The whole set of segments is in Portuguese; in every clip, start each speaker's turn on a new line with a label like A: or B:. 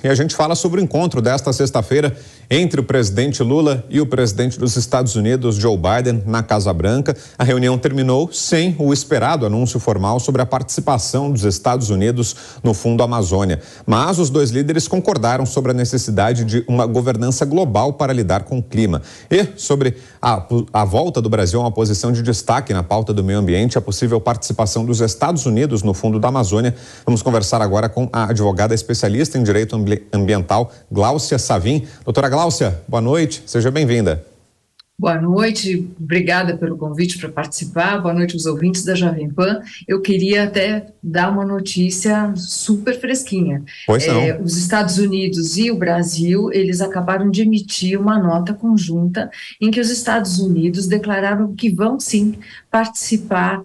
A: e a gente fala sobre o encontro desta sexta-feira entre o presidente Lula e o presidente dos Estados Unidos, Joe Biden, na Casa Branca. A reunião terminou sem o esperado anúncio formal sobre a participação dos Estados Unidos no Fundo Amazônia. Mas os dois líderes concordaram sobre a necessidade de uma governança global para lidar com o clima. E sobre a volta do Brasil a uma posição de destaque na pauta do meio ambiente, a possível participação dos Estados Unidos no Fundo da Amazônia. Vamos conversar agora com a advogada especialista em direito ambiental, Gláucia Savim. Doutora Gláucia, boa noite, seja bem-vinda.
B: Boa noite, obrigada pelo convite para participar, boa noite aos ouvintes da Jovem Pan. Eu queria até dar uma notícia super fresquinha.
A: Pois não.
B: Os Estados Unidos e o Brasil, eles acabaram de emitir uma nota conjunta em que os Estados Unidos declararam que vão sim participar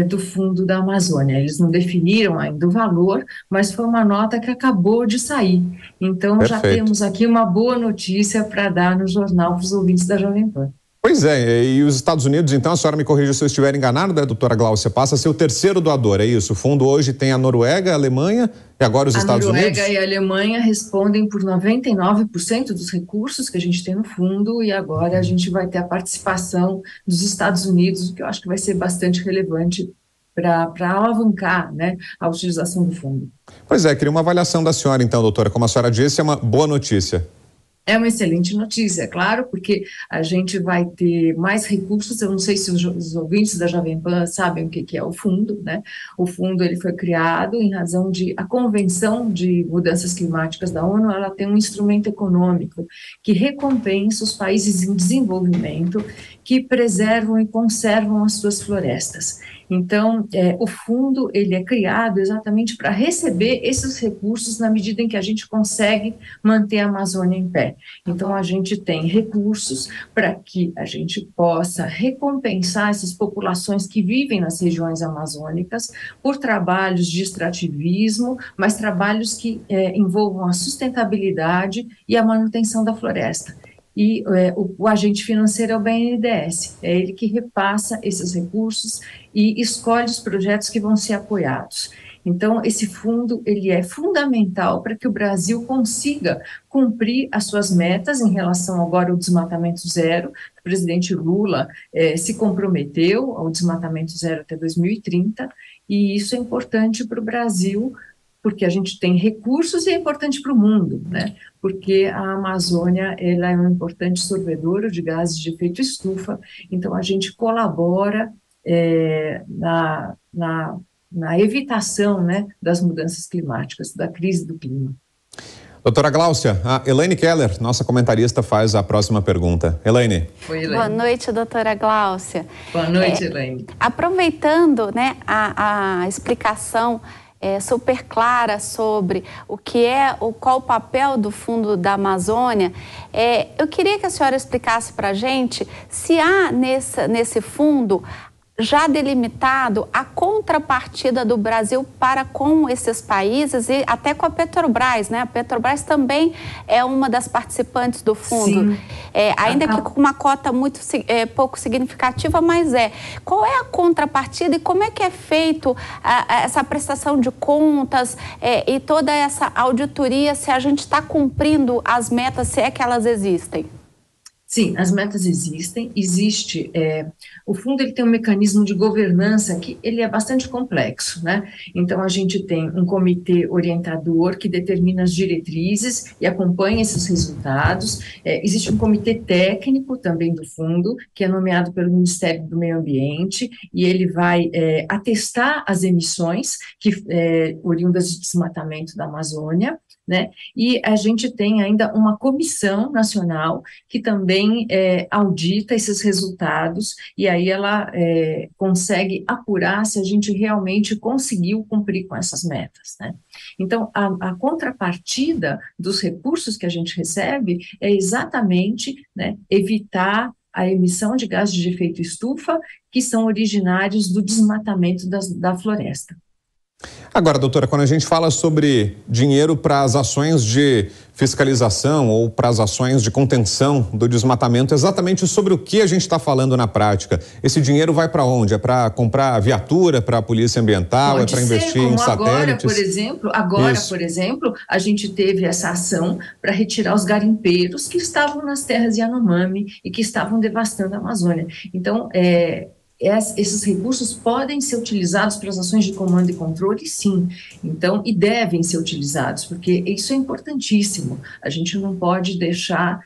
B: do Fundo da Amazônia. Eles não definiram ainda o valor, mas foi uma nota que acabou de sair. Então,
A: Perfeito.
B: Já temos aqui uma boa notícia para dar no jornal para os ouvintes da Jovem Pan.
A: Pois é, e os Estados Unidos, então, a senhora me corrija se eu estiver enganado, né, doutora Gláucia, passa a ser o terceiro doador, é isso? O fundo hoje tem a Noruega, a Alemanha e agora os Estados Unidos?
B: A Noruega e a Alemanha respondem por 99% dos recursos que a gente tem no fundo e agora a gente vai ter a participação dos Estados Unidos, o que eu acho que vai ser bastante relevante para alavancar, né, a utilização do fundo.
A: Pois é, queria uma avaliação da senhora, então, doutora. Como a senhora disse, é uma boa notícia.
B: É uma excelente notícia, claro, porque a gente vai ter mais recursos. Eu não sei se os ouvintes da Jovem Pan sabem o que é o fundo, né? O fundo ele foi criado em razão de a Convenção de Mudanças Climáticas da ONU, ela tem um instrumento econômico que recompensa os países em desenvolvimento que preservam e conservam as suas florestas. Então, o fundo ele é criado exatamente para receber esses recursos na medida em que a gente consegue manter a Amazônia em pé. Então, a gente tem recursos para que a gente possa recompensar essas populações que vivem nas regiões amazônicas por trabalhos de extrativismo, mas trabalhos que envolvam a sustentabilidade e a manutenção da floresta. E o agente financeiro é o BNDES, é ele que repassa esses recursos e escolhe os projetos que vão ser apoiados. Então, esse fundo ele é fundamental para que o Brasil consiga cumprir as suas metas em relação agora ao desmatamento zero. O presidente Lula se comprometeu ao desmatamento zero até 2030, e isso é importante para o Brasil, porque a gente tem recursos e é importante para o mundo, né? Porque a Amazônia ela é um importante sorvedor de gases de efeito estufa, então a gente colabora na evitação, né, das mudanças climáticas, da crise do clima.
A: Doutora Gláucia, a Elaine Keller, nossa comentarista, faz a próxima pergunta. Elaine.
B: Oi, Elaine.
C: Boa noite, doutora Gláucia.
B: Boa noite, Elaine.
C: Aproveitando, né, a explicação super clara sobre o que qual o papel do Fundo da Amazônia, eu queria que a senhora explicasse para a gente se há nesse fundo já delimitado a contrapartida do Brasil para com esses países e até com a Petrobras, né? A Petrobras também é uma das participantes do fundo, ainda que com uma cota muito pouco significativa, mas Qual é a contrapartida e como é que é feito essa prestação de contas e toda essa auditoria, se a gente está cumprindo as metas, se é que elas existem?
B: Sim, as metas existem, o fundo ele tem um mecanismo de governança que ele é bastante complexo, né? Então a gente tem um comitê orientador que determina as diretrizes e acompanha esses resultados, existe um comitê técnico também do fundo, que é nomeado pelo Ministério do Meio Ambiente, e ele vai atestar as emissões oriundas de desmatamento da Amazônia, né? E a gente tem ainda uma comissão nacional que também audita esses resultados, e aí ela consegue apurar se a gente realmente conseguiu cumprir com essas metas, né? Então, a contrapartida dos recursos que a gente recebe é exatamente, né, evitar a emissão de gases de efeito estufa que são originários do desmatamento da floresta.
A: Agora, doutora, quando a gente fala sobre dinheiro para as ações de fiscalização ou para as ações de contenção do desmatamento, exatamente sobre o que a gente está falando na prática? Esse dinheiro vai para onde? É para comprar viatura para a Polícia Ambiental?
B: Pode
A: é para investir em satélites?
B: Agora, por exemplo, a gente teve essa ação para retirar os garimpeiros que estavam nas terras Yanomami e que estavam devastando a Amazônia. Então, esses recursos podem ser utilizados para as ações de comando e controle, sim, então, e devem ser utilizados, porque isso é importantíssimo. A gente não pode deixar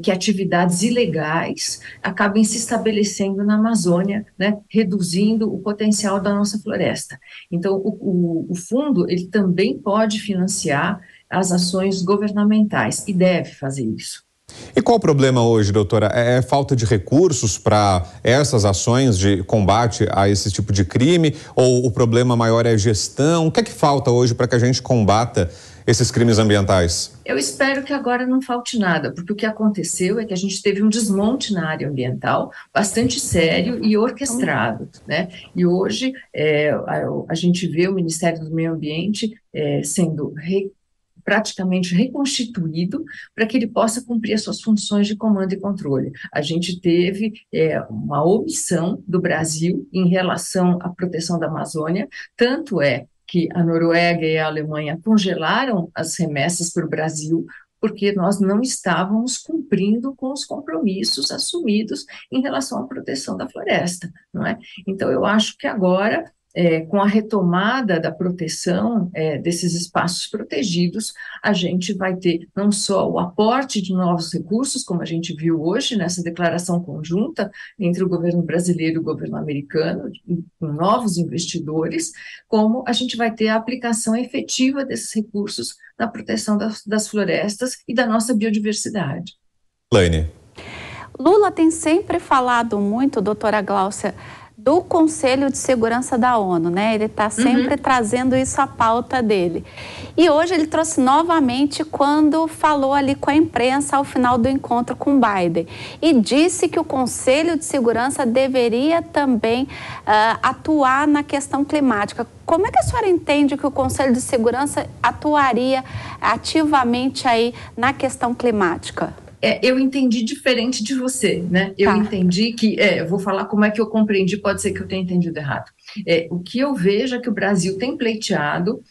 B: que atividades ilegais acabem se estabelecendo na Amazônia, né, reduzindo o potencial da nossa floresta. Então, o fundo, ele também pode financiar as ações governamentais e deve fazer isso.
A: E qual o problema hoje, doutora? É falta de recursos para essas ações de combate a esse tipo de crime? Ou o problema maior é gestão? O que é que falta hoje para que a gente combata esses crimes ambientais?
B: Eu espero que agora não falte nada, porque o que aconteceu é que a gente teve um desmonte na área ambiental bastante sério e orquestrado, né? E hoje a gente vê o Ministério do Meio Ambiente sendo praticamente reconstituído para que ele possa cumprir as suas funções de comando e controle. A gente teve uma omissão do Brasil em relação à proteção da Amazônia, tanto é que a Noruega e a Alemanha congelaram as remessas para o Brasil, porque nós não estávamos cumprindo com os compromissos assumidos em relação à proteção da floresta, não é? Então, eu acho que agora, com a retomada da proteção desses espaços protegidos, a gente vai ter não só o aporte de novos recursos, como a gente viu hoje nessa declaração conjunta entre o governo brasileiro e o governo americano, com novos investidores, como a gente vai ter a aplicação efetiva desses recursos na proteção das florestas e da nossa biodiversidade.
A: Laine.
C: Lula tem sempre falado muito, doutora Gláucia, do Conselho de Segurança da ONU, né? Ele está sempre trazendo isso à pauta dele. E hoje ele trouxe novamente quando falou ali com a imprensa ao final do encontro com Biden. E disse que o Conselho de Segurança deveria também atuar na questão climática. Como é que a senhora entende que o Conselho de Segurança atuaria ativamente aí na questão climática?
B: Eu entendi diferente de você, né? Eu entendi que, eu vou falar como é que eu compreendi, pode ser que eu tenha entendido errado. O que eu vejo é que o Brasil tem pleiteado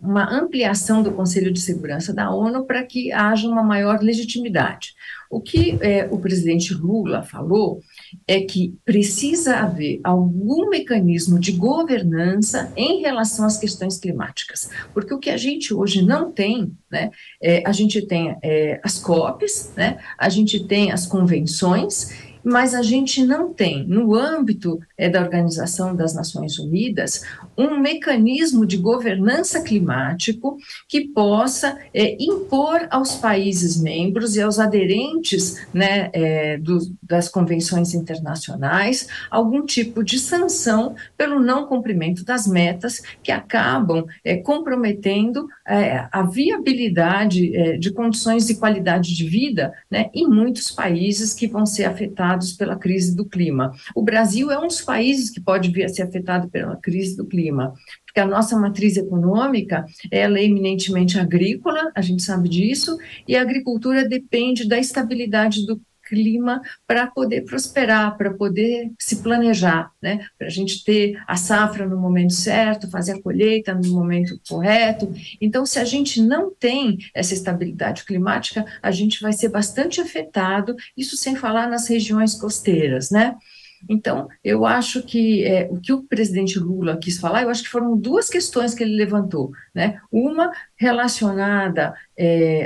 B: uma ampliação do Conselho de Segurança da ONU para que haja uma maior legitimidade. O que o presidente Lula falou é que precisa haver algum mecanismo de governança em relação às questões climáticas, porque o que a gente hoje não tem, né, a gente tem as COPs, né, a gente tem as convenções, mas a gente não tem, no âmbito da Organização das Nações Unidas, um mecanismo de governança climático que possa impor aos países membros e aos aderentes, né, das convenções internacionais algum tipo de sanção pelo não cumprimento das metas que acabam comprometendo a viabilidade de condições de qualidade de vida, né, em muitos países que vão ser afetados pela crise do clima. O Brasil é um dos países que pode vir a ser afetado pela crise do clima, porque a nossa matriz econômica ela é eminentemente agrícola, a gente sabe disso, e a agricultura depende da estabilidade do clima para poder prosperar, para poder se planejar, né? Para a gente ter a safra no momento certo, fazer a colheita no momento correto. Então, se a gente não tem essa estabilidade climática, a gente vai ser bastante afetado, isso sem falar nas regiões costeiras, né? Então, eu acho que o que o presidente Lula quis falar, eu acho que foram duas questões que ele levantou, né? Uma relacionada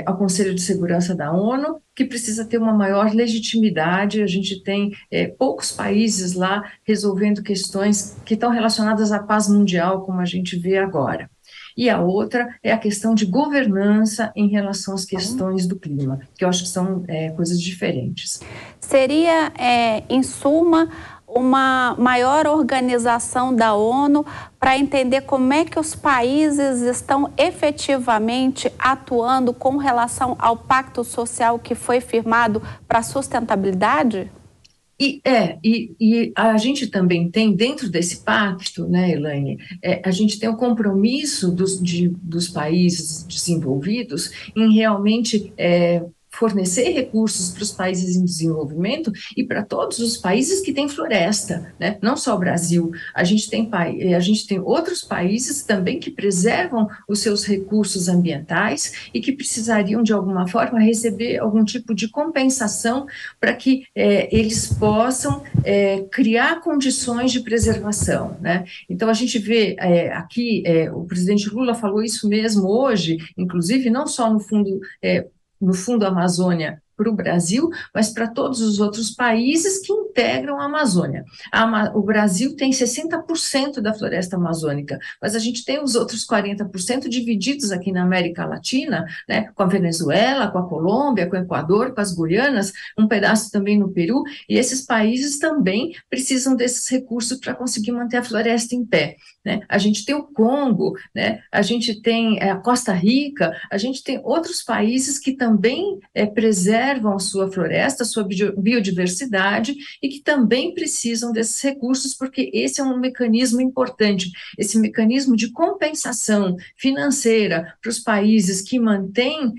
B: ao Conselho de Segurança da ONU, que precisa ter uma maior legitimidade, a gente tem poucos países lá resolvendo questões que estão relacionadas à paz mundial, como a gente vê agora. E a outra é a questão de governança em relação às questões do clima, que eu acho que são coisas diferentes.
C: Seria, em suma, uma maior organização da ONU para entender como é que os países estão efetivamente atuando com relação ao pacto social que foi firmado para a sustentabilidade?
B: E a gente também tem, dentro desse pacto, né, Elaine, a gente tem o compromisso dos países desenvolvidos em realmente fornecer recursos para os países em desenvolvimento e para todos os países que têm floresta, né? Não só o Brasil. A gente tem outros países também que preservam os seus recursos ambientais e que precisariam, de alguma forma, receber algum tipo de compensação para que eles possam criar condições de preservação, né? Então, a gente vê aqui, o presidente Lula falou isso mesmo hoje, inclusive, não só no Fundo Amazônia para o Brasil, mas para todos os outros países que integram a Amazônia. O Brasil tem 60% da floresta amazônica, mas a gente tem os outros 40% divididos aqui na América Latina, né, com a Venezuela, com a Colômbia, com o Equador, com as Guianas, um pedaço também no Peru, e esses países também precisam desses recursos para conseguir manter a floresta em pé, né? A gente tem o Congo, né, a gente tem a Costa Rica, a gente tem outros países que também preservam a sua floresta, a sua biodiversidade e que também precisam desses recursos, porque esse é um mecanismo importante, esse mecanismo de compensação financeira para os países que mantêm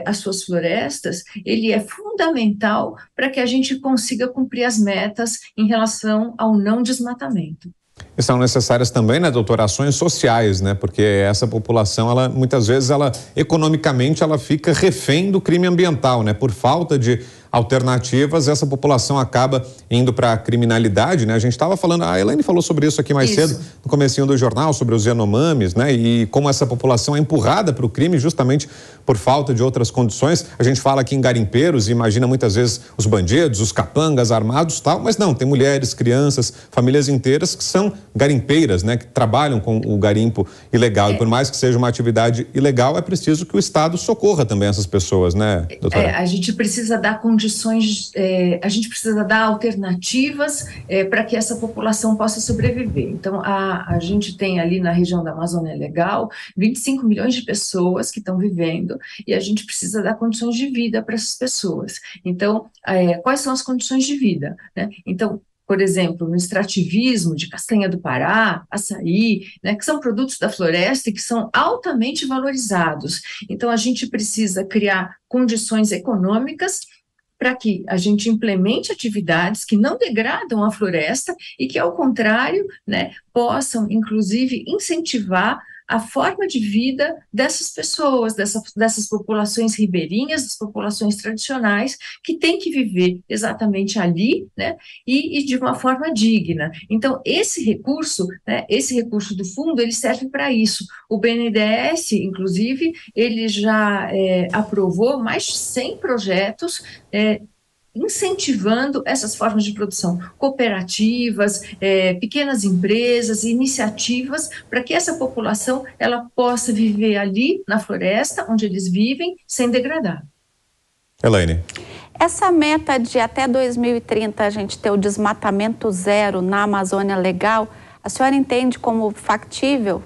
B: as suas florestas, ele é fundamental para que a gente consiga cumprir as metas em relação ao não desmatamento.
A: E são necessárias também, né, doutora, ações sociais, né, porque essa população, muitas vezes, economicamente, ela fica refém do crime ambiental, né, por falta de alternativas, essa população acaba indo para a criminalidade, né? A gente estava falando, a Elaine falou sobre isso aqui mais cedo, no comecinho do jornal, sobre os Yanomamis, né? E como essa população é empurrada para o crime justamente por falta de outras condições. A gente fala aqui em garimpeiros e imagina muitas vezes os bandidos, os capangas armados e tal, mas não, tem mulheres, crianças, famílias inteiras que são garimpeiras, né? Que trabalham com o garimpo ilegal. E por mais que seja uma atividade ilegal, é preciso que o Estado socorra também essas pessoas, né, doutora?
B: A gente precisa dar condições, a gente precisa dar alternativas para que essa população possa sobreviver. Então, a gente tem ali na região da Amazônia Legal 25 milhões de pessoas que estão vivendo e a gente precisa dar condições de vida para essas pessoas. Então, quais são as condições de vida, né? Então, por exemplo, no extrativismo de castanha do Pará, açaí, né, que são produtos da floresta e que são altamente valorizados. Então, a gente precisa criar condições econômicas para que a gente implemente atividades que não degradam a floresta e que, ao contrário, né, possam, inclusive, incentivar a forma de vida dessas pessoas, dessas populações ribeirinhas, das populações tradicionais, que têm que viver exatamente ali, né, e de uma forma digna. Então, esse recurso, né, esse recurso do fundo, ele serve para isso. O BNDES, inclusive, ele já aprovou mais de 100 projetos incentivando essas formas de produção, cooperativas, pequenas empresas, iniciativas, para que essa população ela possa viver ali na floresta, onde eles vivem, sem degradar.
A: Elaine.
C: Essa meta de até 2030 a gente ter o desmatamento zero na Amazônia Legal, a senhora entende como factível?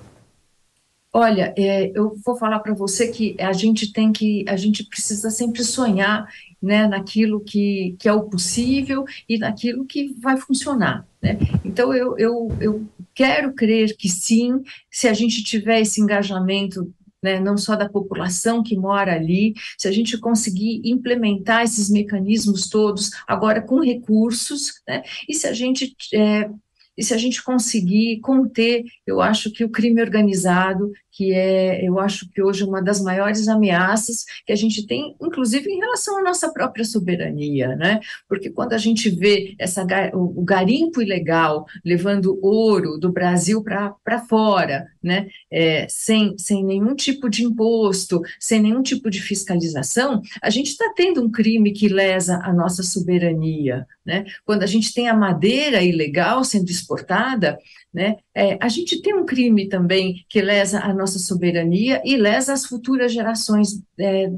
B: Olha, eu vou falar para você que a gente precisa sempre sonhar, né, naquilo que é o possível e naquilo que vai funcionar, né? Então, eu quero crer que sim, se a gente tiver esse engajamento, né, não só da população que mora ali, se a gente conseguir implementar esses mecanismos todos, agora com recursos, né, e se a gente conseguir conter, eu acho que o crime organizado, eu acho que hoje uma das maiores ameaças que a gente tem, inclusive em relação à nossa própria soberania, né? Porque quando a gente vê o garimpo ilegal levando ouro do Brasil para fora, né? Sem nenhum tipo de imposto, sem nenhum tipo de fiscalização, a gente está tendo um crime que lesa a nossa soberania, né? Quando a gente tem a madeira ilegal sendo exportada, né, a gente tem um crime também que lesa a nossa soberania e lesa as futuras gerações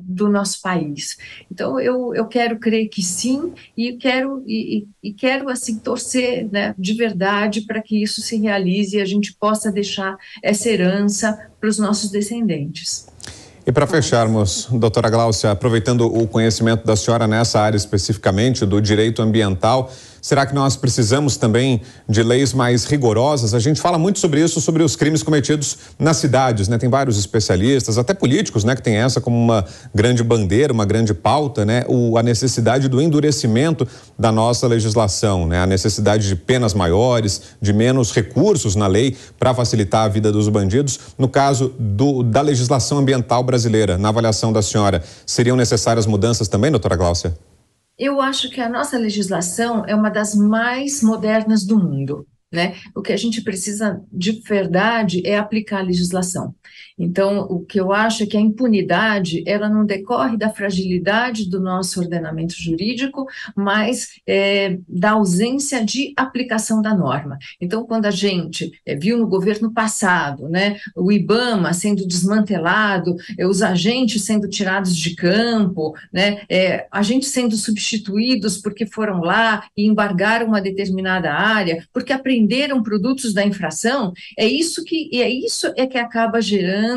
B: do nosso país. Então, eu quero crer que sim, e quero assim, torcer, né, de verdade para que isso se realize e a gente possa deixar essa herança para os nossos descendentes.
A: E para fecharmos, doutora Gláucia, aproveitando o conhecimento da senhora nessa área especificamente do direito ambiental, Será que nós precisamos também de leis mais rigorosas? A gente fala muito sobre isso, sobre os crimes cometidos nas cidades, né? Tem vários especialistas, até políticos, né, que tem essa como uma grande bandeira, uma grande pauta, né? A necessidade do endurecimento da nossa legislação, né? A necessidade de penas maiores, de menos recursos na lei para facilitar a vida dos bandidos. No caso da legislação ambiental brasileira, na avaliação da senhora, seriam necessárias mudanças também, doutora Gláucia?
B: Eu acho que a nossa legislação é uma das mais modernas do mundo, né? O que a gente precisa de verdade é aplicar a legislação. Então, o que eu acho é que a impunidade, ela não decorre da fragilidade do nosso ordenamento jurídico, mas da ausência de aplicação da norma. Então, quando a gente viu no governo passado, né, o IBAMA sendo desmantelado, os agentes sendo tirados de campo, né, agentes sendo substituídos porque foram lá e embargaram uma determinada área, porque apreenderam produtos da infração, isso que acaba gerando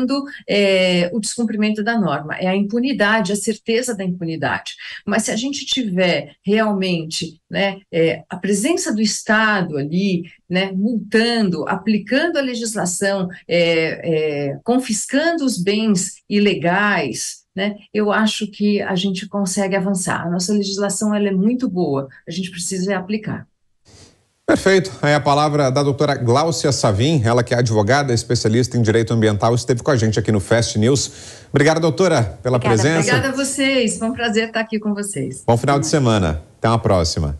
B: o descumprimento da norma, é a impunidade, a certeza da impunidade. Mas se a gente tiver realmente, né, a presença do Estado ali, né, multando, aplicando a legislação, confiscando os bens ilegais, né, eu acho que a gente consegue avançar. A nossa legislação ela é muito boa, a gente precisa aplicar.
A: Perfeito. Aí a palavra da doutora Gláucia Savim, ela que é advogada, especialista em direito ambiental, esteve com a gente aqui no Fast News. Obrigado, doutora, pela presença.
B: Obrigada a vocês, foi um prazer estar aqui com vocês.
A: Bom final de semana. Até uma próxima.